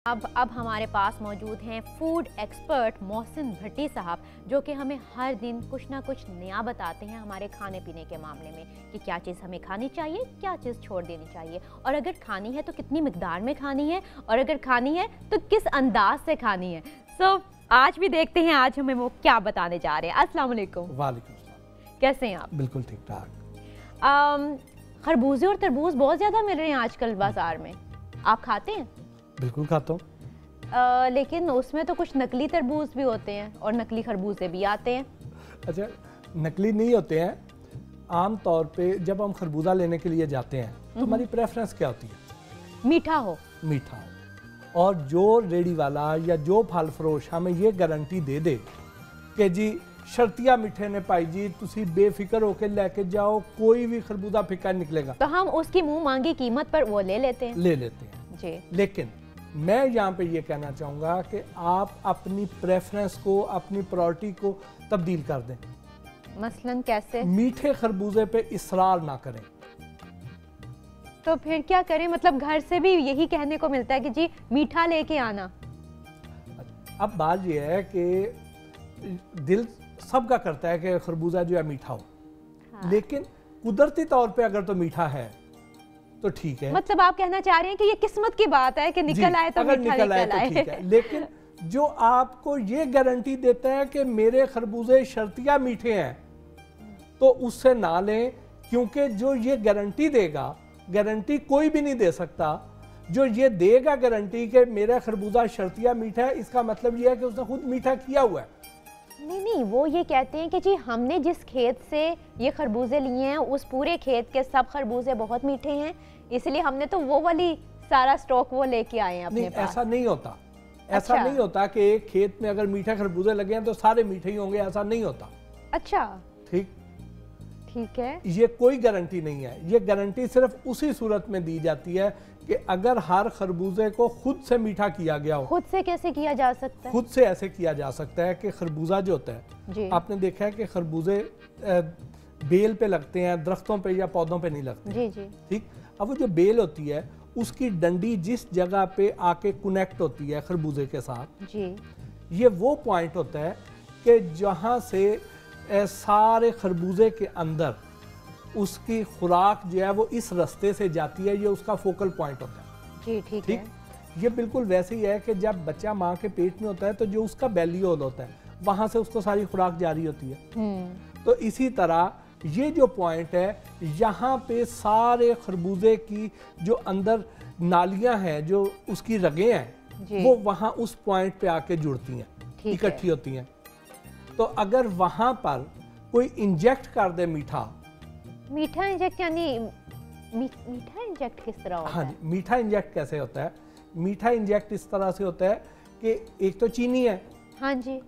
अब हमारे पास मौजूद हैं फूड एक्सपर्ट मोहसिन भट्टी साहब, जो कि हमें हर दिन कुछ ना कुछ नया बताते हैं हमारे खाने पीने के मामले में कि क्या चीज़ हमें खानी चाहिए, क्या चीज़ छोड़ देनी चाहिए, और अगर खानी है तो कितनी मिकदार में खानी है, और अगर खानी है तो किस अंदाज से खानी है। आज भी देखते हैं आज हमें वो क्या बताने जा रहे हैं। अस्सलाम वालेकुम। वालेकुम सलाम। कैसे हैं आप? बिल्कुल ठीक ठाक। खरबूजे और तरबूज बहुत ज़्यादा मिल रहे हैं आजकल बाजार में, आप खाते हैं? बिल्कुल खाता हूँ। लेकिन उसमें तो कुछ नकली तरबूज भी होते हैं और नकली खरबूजे भी आते हैं। अच्छा, नकली नहीं होते हैं। आम तौर पे जब हम खरबूजा लेने के लिए जाते हैं तो हमारी प्रेफरेंस क्या होती है? मीठा हो। मीठा हो। और जो रेडी वाला या जो फल फरोश हमें ये गारंटी दे दे कि जी शर्तिया मीठे ने पाई जी, तुसी बेफिक्र होकर लेके जाओ, कोई भी खरबूजा फिक्का निकलेगा, तो हम उसकी मुंह मांगी कीमत पर वो ले लेते हैं। जी। लेकिन मैं यहाँ पे ये कहना चाहूँगा कि आप अपनी प्रेफरेंस को, अपनी प्रायोरिटी को तब्दील कर दें। मसलन कैसे? मीठे खरबूजे पे इसरार ना करें। तो फिर क्या करें? मतलब घर से भी यही कहने को मिलता है कि जी मीठा लेके आना। अब बात ये है कि दिल सबका करता है कि खरबूजा जो है मीठा हो। हाँ। लेकिन कुदरती तौर पे अगर तो मीठा है तो ठीक है। मतलब आप कहना चाह रहे हैं कि ये किस्मत की बात है कि निकल आए तो मीठा निकल आए तो ठीक है। लेकिन जो आपको ये गारंटी देता है कि मेरे खरबूजे शर्तिया मीठे हैं तो उससे ना लें, क्योंकि जो ये गारंटी देगा, गारंटी कोई भी नहीं दे सकता। जो ये देगा गारंटी कि मेरा खरबूजा शर्तिया मीठा है, इसका मतलब ये है कि उसने खुद मीठा किया हुआ है। नहीं, वो ये कहते हैं कि जी हमने जिस खेत से ये खरबूजे लिए हैं उस पूरे खेत के सब खरबूजे बहुत मीठे हैं, इसलिए हमने तो वो वाली सारा स्टॉक वो लेके आए हैं अपने पास। ऐसा नहीं होता। ऐसा नहीं होता कि एक खेत में अगर मीठे खरबूजे लगे हैं तो सारे मीठे ही होंगे, ऐसा नहीं होता। अच्छा, ठीक है। ये कोई गारंटी नहीं है। ये गारंटी सिर्फ उसी सूरत में दी जाती है कि अगर हर खरबूजे को खुद से मीठा किया गया हो। खुद से कैसे किया जा सकता है? खुद से ऐसे किया जा सकता है कि खरबूजा जो होता है, आपने देखा है कि खरबूजे बेल पे लगते हैं, दरख्तों पे या पौधों पे नहीं लगते। जी। ठीक। अब वो जो बेल होती है उसकी डंडी जिस जगह पे आके कनेक्ट होती है खरबूजे के साथ जी, ये वो पॉइंट होता है कि जहाँ से सारे खरबूजे के अंदर उसकी खुराक जो है वो इस रास्ते से जाती है, ये उसका फोकल पॉइंट होता है। जी, ठीक है। ये बिल्कुल वैसे ही है कि जब बच्चा माँ के पेट में होता है तो जो उसका बेली होल होता है वहाँ से उसको सारी खुराक जारी होती है। तो इसी तरह ये जो पॉइंट है, यहाँ पे सारे खरबूजे की जो अंदर नालियाँ हैं, जो उसकी रगें हैं, वो वहाँ उस पॉइंट पे आके जुड़ती हैं, इकट्ठी होती हैं। तो अगर वहाँ पर कोई इंजेक्ट कर दे मीठा इंजेक्ट यानी मीठा इंजेक्ट किस तरह होता है? हाँ जी, मीठा इंजेक्ट कैसे होता है? मीठा इंजेक्ट इस तरह से होता है कि एक तो चीनी है। हाँ जी।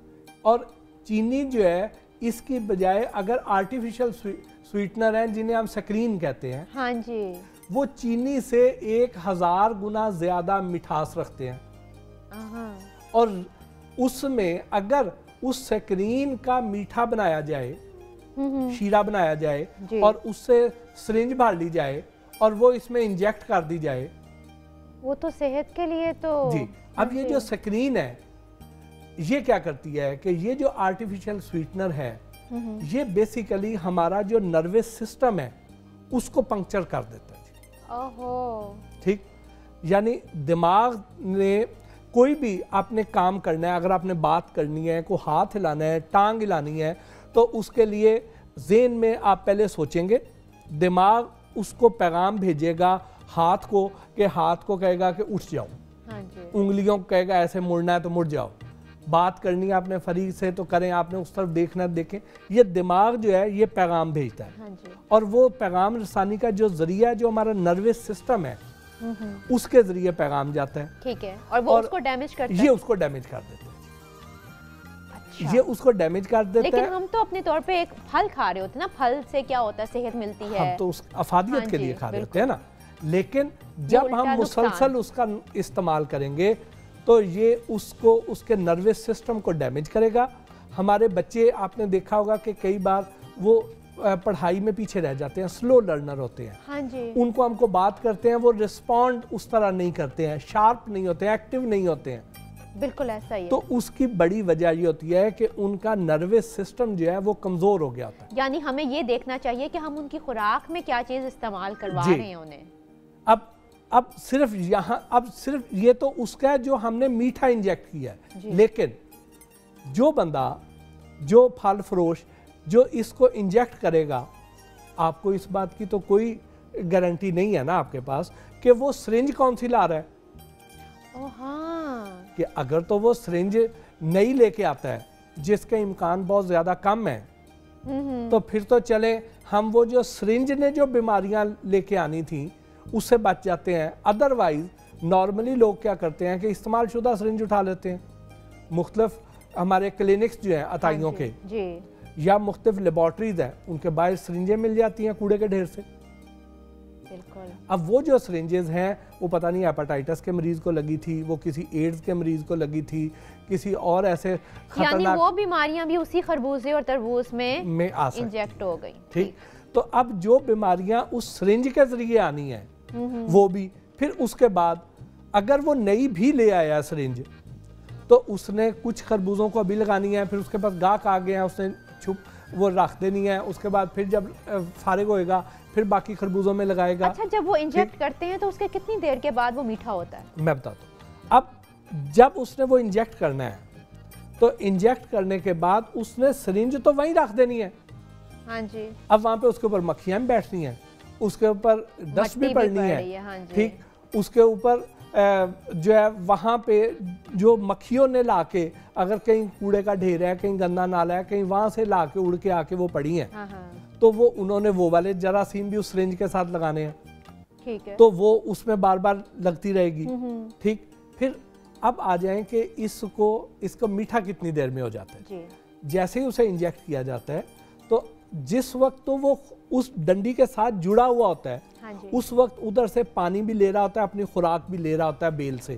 और चीनी जो है, इसकी बजाय अगर आर्टिफिशियल स्वीटनर हैं जिन्हें हम सक्रीन कहते हैं, हाँ जी, वो चीनी से 1000 गुना ज्यादा मिठास रखते हैं। और उसमें अगर उस सक्रीन का मीठा बनाया जाए, शीरा बनाया जाए और उससे सिरिंज भर ली जाए और वो इसमें इंजेक्ट कर दी जाए, वो तो सेहत के लिए तो जी। अब ये जो सक्रीन है ये क्या करती है कि ये जो आर्टिफिशियल स्वीटनर है, ये बेसिकली हमारा जो नर्वस सिस्टम है उसको पंक्चर कर देता है। ओहो। ठीक। यानी दिमाग ने कोई भी आपने काम करना है, अगर आपने बात करनी है, को हाथ हिलाना है, टांग हिलानी है, तो उसके लिए ज़हन में आप पहले सोचेंगे, दिमाग उसको पैगाम भेजेगा हाथ को, कि हाथ को कहेगा कि उठ जाओ। हाँ जी। उंगलियों को कहेगा ऐसे मुड़ना है तो मुड़ जाओ। बात करनी है आपने फरीक से तो करें, आपने उस तरफ देखना है देखें। ये दिमाग जो है ये पैगाम भेजता है। हाँ जी। और वो पैगाम रसानी का जो जरिया है, जो हमारा नर्वस सिस्टम है, उसके जरिए पैगाम जाता है। ठीक है। और वो उसको डैमेज करता है। ये उसको डैमेज कर देता है। अच्छा। ये उसको डैमेज कर देता है। लेकिन हम तो अपने तौर पे एक फल खा रहे होते हैं ना, फल से क्या होता है, सेहत मिलती है। हम तो उस अफादियत के लिए खा रहे होते हैं ना। लेकिन जब हम मुसलसल उसका इस्तेमाल करेंगे तो ये उसको, उसके नर्वस सिस्टम को डैमेज करेगा। हमारे बच्चे, आपने देखा होगा कि कई बार वो पढ़ाई में पीछे रह जाते हैं, स्लो लर्नर होते हैं। हाँ जी। उनको हमको बात करते हैं, वो रिस्पॉन्ड उस तरह नहीं करते हैं, शार्प नहीं होते हैं, एक्टिव नहीं होते हैं। बिल्कुल ऐसा ही है। तो उसकी बड़ी वजह ये होती है कि उनका नर्वस सिस्टम जो है वो कमज़ोर हो गया होता है। यानी हमें ये देखना चाहिए कि हम उनकी खुराक में क्या चीज़ इस्तेमाल करवा रहे हैं उन्हें। अब सिर्फ ये तो उसका है जो हमने मीठा इंजेक्ट किया है, लेकिन जो बंदा, जो फल फरोश जो इसको इंजेक्ट करेगा, आपको इस बात की तो कोई गारंटी नहीं है ना आपके पास कि वो सिरिंज कौन सी ला रहा है। ओ हाँ, कि अगर तो वो सिरिंज नहीं लेके आता है जिसके इम्कान बहुत ज़्यादा कम है, तो फिर तो चले हम वो जो सिरिंज ने जो बीमारियां लेके आनी थी उससे बच जाते हैं। अदरवाइज नॉर्मली लोग क्या करते हैं कि इस्तेमाल शुदा सिरिंज उठा लेते हैं। मुख्तलिफ हमारे क्लिनिक्स जो हैं अताइयों के या मुख्तलिफ लेबॉर्ट्रीज हैं, उनके बाहर सिरिंजें मिल जाती हैं कूड़े के ढेर से। अब वो जो सिरिंजेस हैं वो पता नहीं हेपेटाइटिस के मरीज को लगी थी, वो किसी एड्स के मरीज को लगी थी, किसी और ऐसे खतरनाक, यानी वो बीमारियां भी उसी खरबूजे और तरबूज में इंजेक्ट हो गई। ठीक, तो अब जो बीमारियां उस सिरिंज के जरिए आनी है वो भी, फिर उसके बाद अगर वो नई भी ले आया सिरिंज तो उसने कुछ खरबूजों को अभी लगानी है, फिर उसके पास गाहक आ गए हैं, उसने छुप वो रख देनी है, उसके बाद फिर जब फारिग होएगा फिर बाकी खरबूजों में लगाएगा। अच्छा, जब वो इंजेक्ट करते हैं तो उसके कितनी देर के बाद वो मीठा होता है? मैं बताता हूँ। अब जब उसने वो इंजेक्ट करना है तो इंजेक्ट करने के बाद उसने सिरिंज तो वहीं रख देनी है। हाँ जी। अब वहाँ पे उसके ऊपर मक्खियाँ भी बैठनी है, उसके ऊपर डस्ट भी पड़नी है। हाँ ठीक, उसके ऊपर जो है वहाँ पे जो मक्खियों ने लाके, अगर कहीं कूड़े का ढेर है, कहीं गंदा नाला है, कहीं वहाँ से लाके उड़ के आके वो पड़ी हैं, तो वो उन्होंने वो वाले जरासीम भी उस सिरिंज के साथ लगाने हैं। ठीक है। तो वो उसमें बार बार लगती रहेगी। ठीक, फिर अब आ जाएं कि इसको मीठा कितनी देर में हो जाता है जी। जैसे ही उसे इंजेक्ट किया जाता है तो जिस वक्त तो वो उस डंडी के साथ जुड़ा हुआ होता है, हाँ जी। उस वक्त उधर से पानी भी ले रहा होता है, अपनी खुराक भी ले रहा होता है बेल से।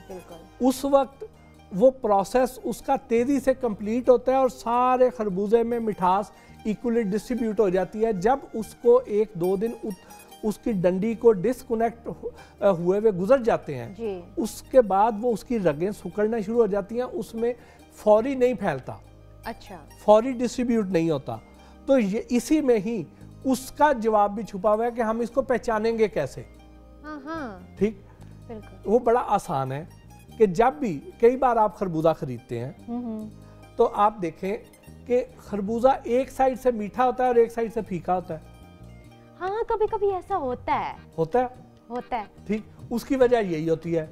बिल्कुल। उस वक्त वो प्रोसेस उसका तेजी से कंप्लीट होता है और सारे खरबूजे में मिठास इक्वली डिस्ट्रीब्यूट हो जाती है। जब उसको 1-2 दिन उसकी डंडी को डिस्कनेक्ट हुए हुए गुजर जाते हैं जी। उसके बाद वो उसकी रगें सुकड़ना शुरू हो जाती हैं, उसमें फौरी नहीं फैलता। अच्छा, फौरी डिस्ट्रीब्यूट नहीं होता। तो ये इसी में ही उसका जवाब भी छुपा हुआ है कि हम इसको पहचानेंगे कैसे। ठीक, वो बड़ा आसान है कि जब भी कई बार आप खरबूजा खरीदते हैं तो आप देखें कि खरबूजा एक साइड से मीठा होता है और एक साइड से फीका होता है। हाँ, कभी कभी ऐसा होता है। ठीक, उसकी वजह यही होती है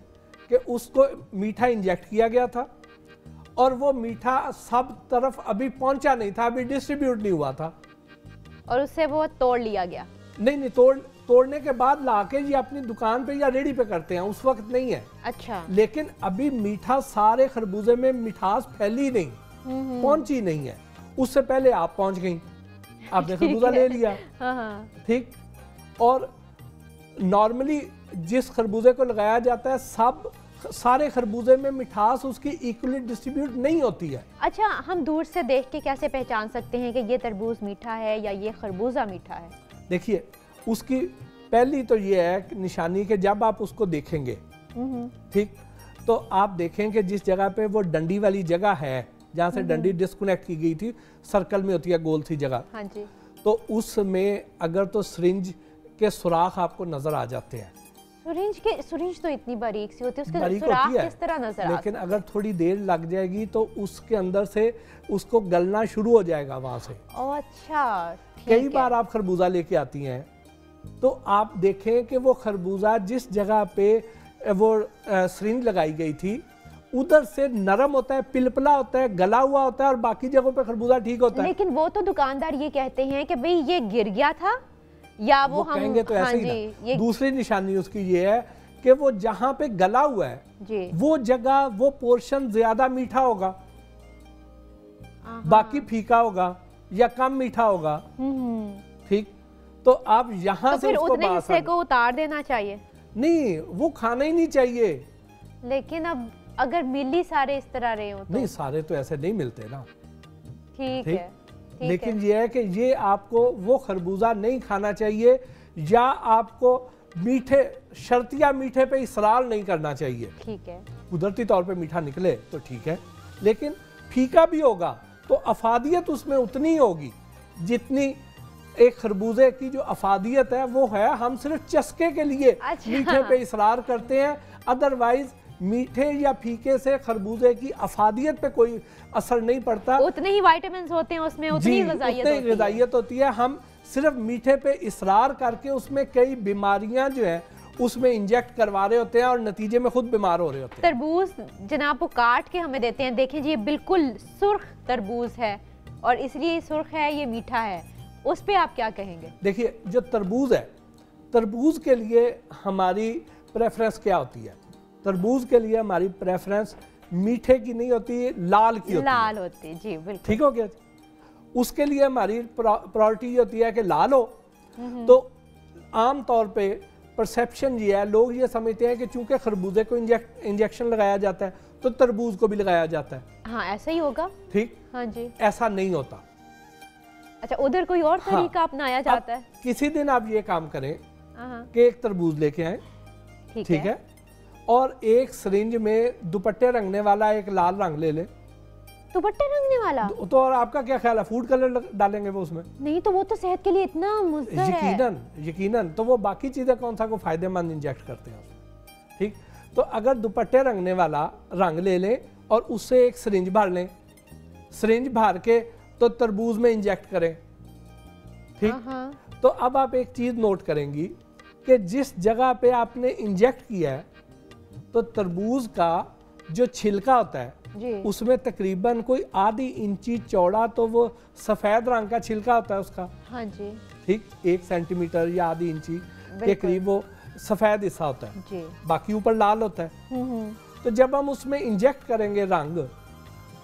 कि उसको मीठा इंजेक्ट किया गया था और वो मीठा सब तरफ अभी पहुंचा नहीं था, अभी डिस्ट्रीब्यूट नहीं हुआ था और उससे वो तोड़ लिया गया। नहीं, तोड़ने के बाद लाके ये अपनी दुकान पे या रेडी पे करते हैं, उस वक्त नहीं है। अच्छा, लेकिन अभी मीठा सारे खरबूजे में मिठास फैली नहीं, पहुंची नहीं है। उससे पहले आप पहुंच गई, आपने खरबूजा ले लिया। ठीक, और नॉर्मली जिस खरबूजे को लगाया जाता है सारे खरबूजे में मिठास उसकी इक्वली डिस्ट्रीब्यूट नहीं होती है। अच्छा, हम दूर से देख के कैसे पहचान सकते हैं कि ये तरबूज मीठा है या ये खरबूजा मीठा है? देखिए, उसकी पहली तो ये है निशानी कि जब आप उसको देखेंगे, ठीक, तो आप देखें कि जिस जगह पे वो डंडी वाली जगह है, जहाँ से डंडी डिस्कनेक्ट की गई थी, सर्कल में होती है गोल सी जगह। हाँ जी। तो उसमें अगर तो सिरिंज के सुराख आपको नजर आ जाते हैं। सिरिंज तो इतनी बारीक सी होती है, उसके सुराख किस तरह नजर आते हैं? लेकिन अगर थोड़ी देर लग जाएगी तो उसके अंदर से उसको गलना शुरू हो जाएगा वहां से। अच्छा, कई बार आप खरबूजा लेके आती हैं तो आप देखें कि वो खरबूजा जिस जगह पे वो सिरिंज लगाई गई थी उधर से नरम होता है, पिलपला होता है, गला हुआ होता है और बाकी जगहों पे खरबूजा ठीक होता है। लेकिन वो तो दुकानदार ये कहते हैं कि भाई ये गिर गया था या वो हम कहेंगे तो ऐसे ही ना। दूसरी निशानी उसकी ये है कि वो जहाँ पे गला हुआ है जी, वो जगह वो पोर्शन ज्यादा मीठा होगा, बाकी फीका होगा या कम मीठा होगा। ठीक, तो आप यहाँ तो फिर उतने हिस्से को उतार देना चाहिए? नहीं, वो खाना ही नहीं चाहिए। लेकिन अब अगर मिली सारे इस तरह रहे हो तो? नहीं, सारे तो ऐसे नहीं मिलते ना। ठीक है। लेकिन ये है कि ये आपको वो खरबूजा नहीं खाना चाहिए, या आपको शर्तिया मीठे पे इसरार नहीं करना चाहिए। ठीक है, कुदरती तौर पे मीठा निकले तो ठीक है, लेकिन फीका भी होगा तो अफादियत उसमें उतनी होगी जितनी एक खरबूजे की जो अफादियत है वो है। हम सिर्फ चस्के के लिए मीठे पे इसरार करते हैं, अदरवाइज मीठे या फीके से खरबूजे की अफादियत पे कोई असर नहीं पड़ता। उतने ही विटामिन्स होते हैं उसमें, उतनी ग़िज़ाइयत होती है। हम सिर्फ मीठे पे इसरार करके उसमें कई बीमारियां जो है उसमें इंजेक्ट करवा रहे होते हैं और नतीजे में खुद बीमार हो रहे होते हैं। तरबूज जनाब वो काट के हमें देते हैं, देखें जी ये बिल्कुल सुर्ख तरबूज है और इसलिए सुर्ख है, ये मीठा है, उस पे आप क्या कहेंगे? देखिए जो तरबूज है, तरबूज के लिए हमारी प्रेफरेंस क्या होती है? तरबूज के लिए हमारी प्रेफरेंस मीठे की नहीं होती, लाल की होती है। लाल होती है जी, बिल्कुल ठीक हो गया। उसके लिए हमारी प्रायोरिटी होती है कि लाल हो। तो आम तौर पे परसेप्शन ये है, लोग ये समझते हैं कि चूंकि खरबूजे को इंजेक्शन लगाया जाता है तो तरबूज को भी लगाया जाता है। हाँ ऐसा ही होगा। ठीक, हाँ जी, ऐसा नहीं होता। अच्छा, उधर कोई और तरीका अपनाया जाता है? किसी दिन आप ये काम करें कि एक तरबूज लेके आए, ठीक है, और एक सिरिंज में दुपट्टे रंगने वाला एक लाल रंग ले लें। दुपट्टे रंगने वाला? तो और आपका क्या ख्याल है, फूड कलर डालेंगे वो उसमें? नहीं तो वो तो सेहत के लिए इतना मुज़र है। यकीनन तो वो बाकी चीजें कौन सा को फायदेमंद इंजेक्ट करते हैं उसमें। ठीक, तो अगर दुपट्टे रंगने वाला रंग ले लें और उससे एक सिरिंज भर लें, सिरिंज भर के तो तरबूज में इंजेक्ट करें। ठीक, तो अब आप एक चीज नोट करेंगी कि जिस जगह पे आपने इंजेक्ट किया है तो तरबूज का जो छिलका होता है उसमें तकरीबन कोई आधी इंची चौड़ा तो वो सफेद रंग का छिलका होता है उसका। हाँ जी, ठीक, 1 सेंटीमीटर या आधी इंची के करीब वो सफेद हिस्सा होता है जी। बाकी ऊपर लाल होता है। तो जब हम उसमें इंजेक्ट करेंगे रंग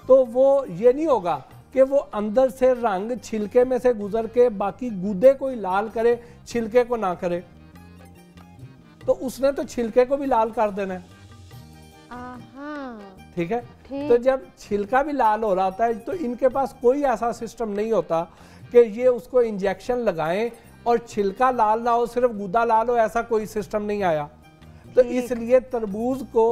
तो वो ये नहीं होगा कि वो अंदर से रंग छिलके में से गुजर के बाकी गूदे को ही लाल करे, छिलके को ना करे। तो उसने तो छिलके को भी लाल कर देना है। ठीक है, तो जब छिलका भी लाल हो रहा होता है तो इनके पास कोई ऐसा सिस्टम नहीं होता कि ये उसको इंजेक्शन लगाएं और छिलका लाल ना हो, सिर्फ गूदा लाल हो, ऐसा कोई सिस्टम नहीं आया। तो इसलिए तरबूज को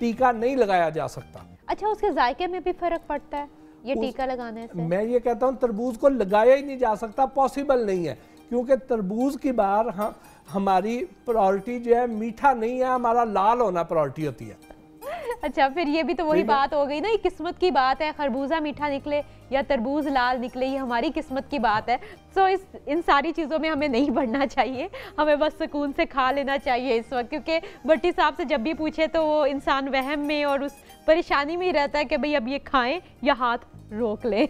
टीका नहीं लगाया जा सकता। अच्छा, उसके जायके में भी फर्क पड़ता है ये टीका लगाने से? मैं ये कहता हूँ तरबूज को लगाया ही नहीं जा सकता, पॉसिबल नहीं है, क्योंकि तरबूज की बार हमारी प्रायोरिटी जो है मीठा नहीं है, हमारा लाल होना प्रायोरिटी होती है। अच्छा, फिर ये भी तो वही बात हो गई ना, ये किस्मत की बात है, खरबूजा मीठा निकले या तरबूज लाल निकले, ये हमारी किस्मत की बात है। सो इन सारी चीज़ों में हमें नहीं बढ़ना चाहिए, हमें बस सुकून से खा लेना चाहिए इस वक्त, क्योंकि भट्टी साहब से जब भी पूछे तो वो इंसान वहम में और उस परेशानी में ही रहता है कि भाई अब ये खाएं या हाथ रोक लें।